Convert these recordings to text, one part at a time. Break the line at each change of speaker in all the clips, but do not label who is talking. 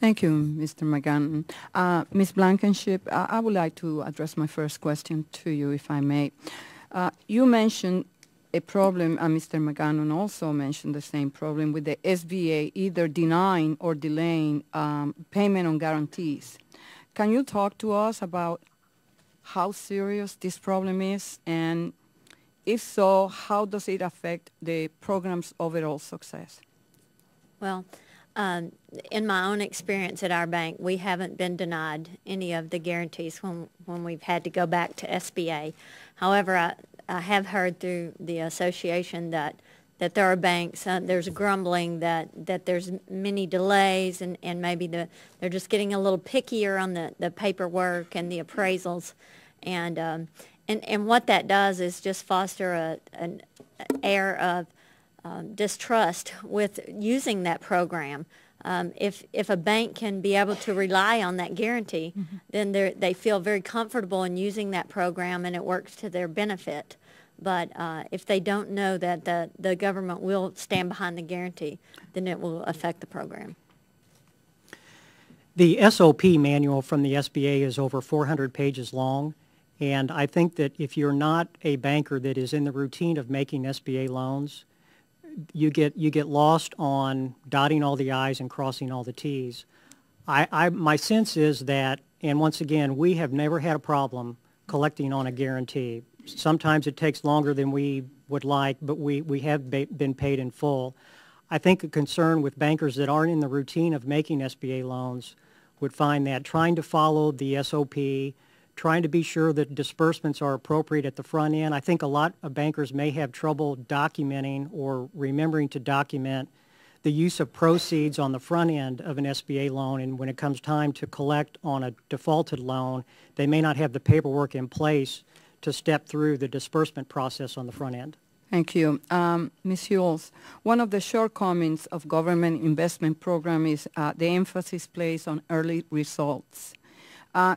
Thank you, Mr. McGann. Ms. Blankenship, I would like to address my first question to you, if I may. You mentioned a problem, and Mr. McGann also mentioned the same problem with the SBA either denying or delaying payment on guarantees. Can you talk to us about how serious this problem is, and if so, how does it affect the program's overall success?
Well, in my own experience at our bank, we haven't been denied any of the guarantees when we've had to go back to SBA. However, I have heard through the association that there are banks, there's grumbling that there's many delays, and maybe they're just getting a little pickier on the paperwork and the appraisals. And what that does is just foster an air of distrust with using that program. If a bank can be able to rely on that guarantee, mm-hmm. then they feel very comfortable in using that program, and it works to their benefit. But if they don't know that the government will stand behind the guarantee, then it will affect the program.
The SOP manual from the SBA is over 400 pages long, and I think that if you're not a banker that is in the routine of making SBA loans, you get lost on dotting all the I's and crossing all the T's. My sense is that, and once again, we have never had a problem collecting on a guarantee. Sometimes it takes longer than we would like, but we have been paid in full. I think a concern with bankers that aren't in the routine of making SBA loans would find that trying to follow the SOP, trying to be sure that disbursements are appropriate at the front end. I think a lot of bankers may have trouble documenting or remembering to document the use of proceeds on the front end of an SBA loan, and when it comes time to collect on a defaulted loan, they may not have the paperwork in place to step through the disbursement process on the front end.
Thank you. Ms. Hughes, one of the shortcomings of government investment program is the emphasis placed on early results.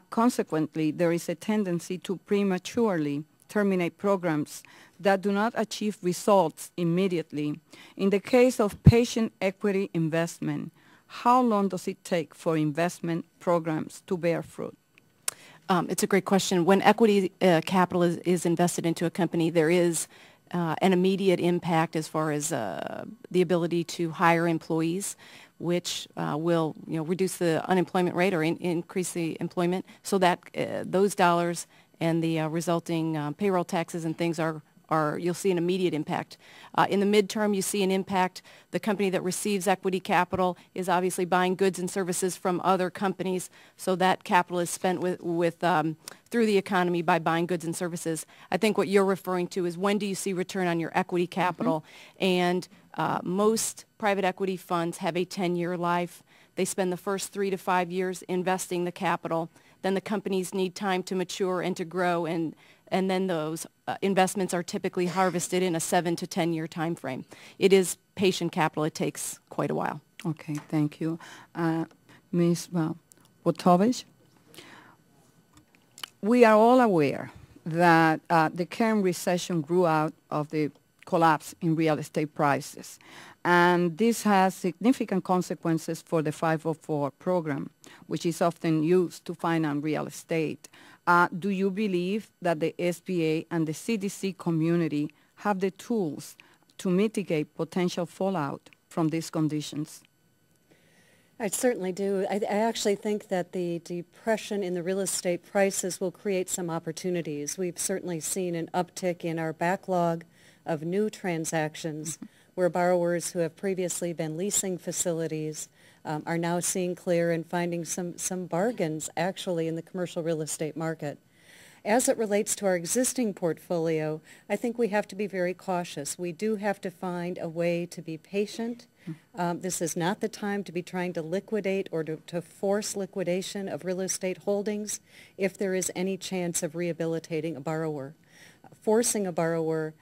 Consequently, there is a tendency to prematurely terminate programs that do not achieve results immediately. In the case of patient equity investment, how long does it take for investment programs to bear fruit?
It's a great question. When equity capital is invested into a company, there is an immediate impact as far as the ability to hire employees, which will reduce the unemployment rate or increase the employment, so that those dollars and the resulting payroll taxes and things you'll see an immediate impact. In the midterm, you see an impact. The company that receives equity capital is obviously buying goods and services from other companies, so that capital is spent through the economy by buying goods and services. I think what you're referring to is when do you see return on your equity capital, mm-hmm. and most private equity funds have a 10-year life. They spend the first 3 to 5 years investing the capital. Then the companies need time to mature and to grow, and then those investments are typically harvested in a 7 to 10-year time frame. It is patient capital. It takes quite a while.
Okay, thank you. Ms. Wotovich, we are all aware that the current recession grew out of the collapse in real estate prices, and this has significant consequences for the 504 program, which is often used to finance real estate. Do you believe that the SBA and the CDC community have the tools to mitigate potential fallout from these conditions?
I certainly do. I actually think that the depression in the real estate prices will create some opportunities. We've certainly seen an uptick in our backlog of new transactions, mm-hmm. where borrowers who have previously been leasing facilities are now seeing clear and finding some bargains actually in the commercial real estate market. As it relates to our existing portfolio, I think we have to be very cautious. We do have to find a way to be patient. This is not the time to be trying to liquidate or to force liquidation of real estate holdings if there is any chance of rehabilitating a borrower. Forcing a borrower,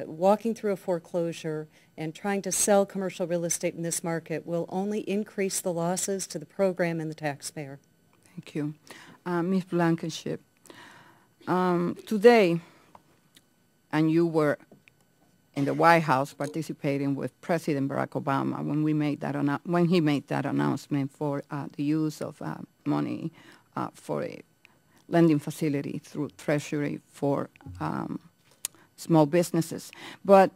walking through a foreclosure and trying to sell commercial real estate in this market will only increase the losses to the program and the taxpayer.
Thank you. Ms. Blankenship, today, and you were in the White House participating with President Barack Obama when he made that announcement for the use of money for a lending facility through Treasury for small businesses. But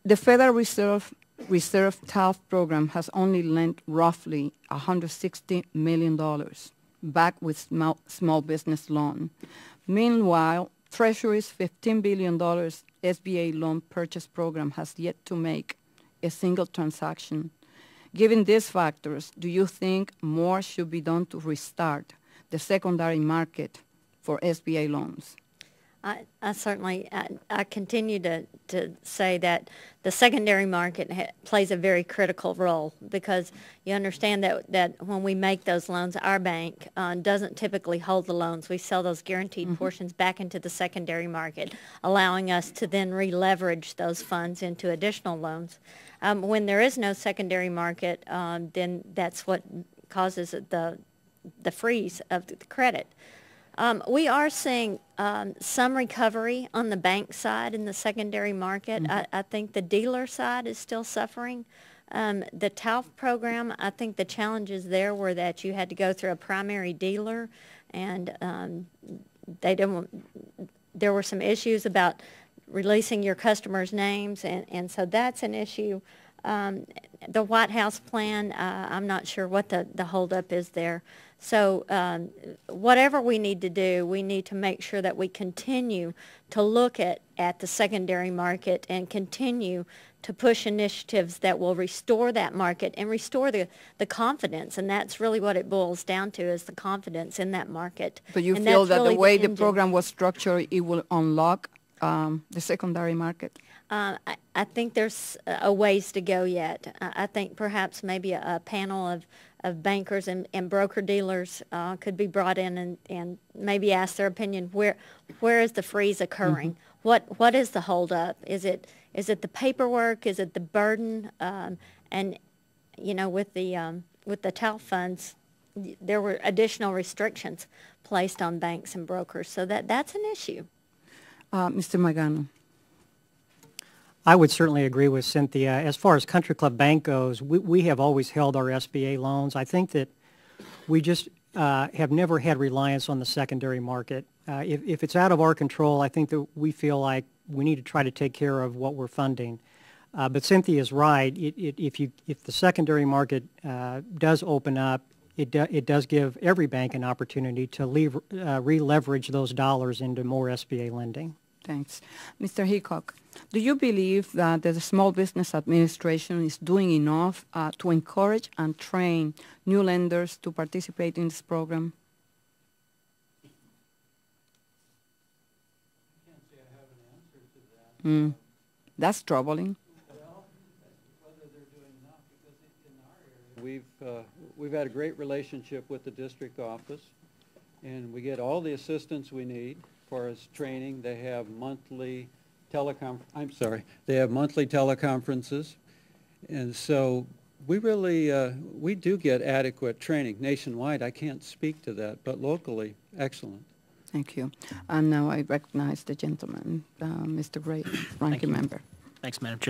the Federal Reserve TALF program has only lent roughly $160 million back with small business loan. Meanwhile, Treasury's $15 billion SBA loan purchase program has yet to make a single transaction. Given these factors, do you think more should be done to restart the secondary market for SBA loans?
I certainly, I continue to say that the secondary market plays a very critical role, because you understand that when we make those loans, our bank doesn't typically hold the loans. We sell those guaranteed portions back into the secondary market, allowing us to then re-leverage those funds into additional loans. When there is no secondary market, then that's what causes the freeze of the credit. We are seeing some recovery on the bank side in the secondary market. I think the dealer side is still suffering. The TALF program, I think the challenges there were that you had to go through a primary dealer, and there were some issues about releasing your customers' names, and so that's an issue. The White House plan, I'm not sure what the holdup is there. So whatever we need to do, we need to make sure that we continue to look at the secondary market and continue to push initiatives that will restore that market and restore the confidence. And that's really what it boils down to, is the confidence in that market.
But you
and
feel that
really
the way the program was structured, it will unlock the secondary market?
I think there's a ways to go yet. I think perhaps maybe a panel of bankers and broker-dealers could be brought in and maybe ask their opinion, where is the freeze occurring? What is the holdup? Is it the paperwork? Is it the burden? And, you know, with the TALF funds, there were additional restrictions placed on banks and brokers, so that's an issue.
Mr. Magano.
I would certainly agree with Cynthia. As far as Country Club Bank goes, we have always held our SBA loans. I think that we just have never had reliance on the secondary market. If it's out of our control, I think that we feel like we need to try to take care of what we're funding. But Cynthia's right. If the secondary market does open up, it does give every bank an opportunity to re-leverage those dollars into more SBA lending.
Thanks. Mr. Hickok, do you believe that the Small Business Administration is doing enough to encourage and train new lenders to participate in this program?
I can't say I have an answer to that.
That's troubling.
Well, whether they're doing enough, because in our area we've had a great relationship with the district office, and we get all the assistance we need. As far as training, they have monthly teleconferences, and so we do get adequate training nationwide. I can't speak to that, but locally, excellent.
Thank you. And now I recognize the gentleman, Mr. Gray, ranking member.
Thanks, Madam Chair.